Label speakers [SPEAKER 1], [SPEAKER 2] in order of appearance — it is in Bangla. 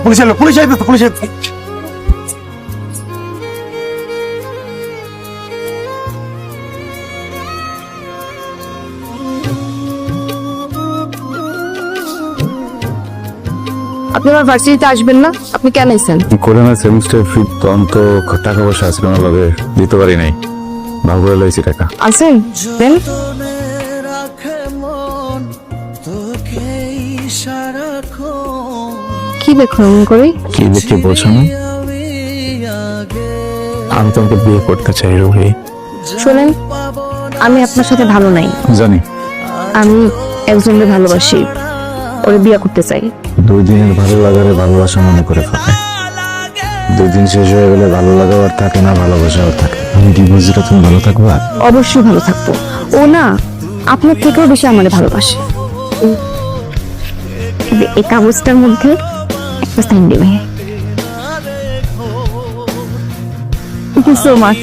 [SPEAKER 1] পুলিশ এলো, পুলিশ আইতো, পুলিশ আইতো।
[SPEAKER 2] আপনি আমার ভার্সিটিতে আসবেন না? আপনি কেন এসেছেন?
[SPEAKER 3] করে না সেমিস্টার ফি তখন তো টাকা পয়সা আসলে ভাবে দিতে পারি নাই, ভাগ করে লইছি টাকা।
[SPEAKER 2] আসেন দেন। কি দেখুন এমন করে?
[SPEAKER 3] কি দেখে বলছো না? আমি তোমাকে বিয়ে করতে চাই রোহি।
[SPEAKER 2] শোনেন, আমি আপনার সাথে ভালো নাই।
[SPEAKER 3] জানি
[SPEAKER 2] আমি একজনকে ভালোবাসি, ওরে বিয়ে করতে চাই।
[SPEAKER 3] 2 দিনের ভালো লাগারে ভালোবাসা মনে করে ফেলে। 2 দিন শেষ হয়ে গেলে ভালো লাগাও আর থাকে না, ভালোবাসাও থাকে। আমি ডিভোর্স দিলে তুমি ভালো থাকবা?
[SPEAKER 2] অবশ্যই ভালো থাকবো। ও না আপনার থেকেও বেশি আমারে ভালোবাসে। এই কাগজটার মধ্যে একটা সাইন দেবে। Thank you so much.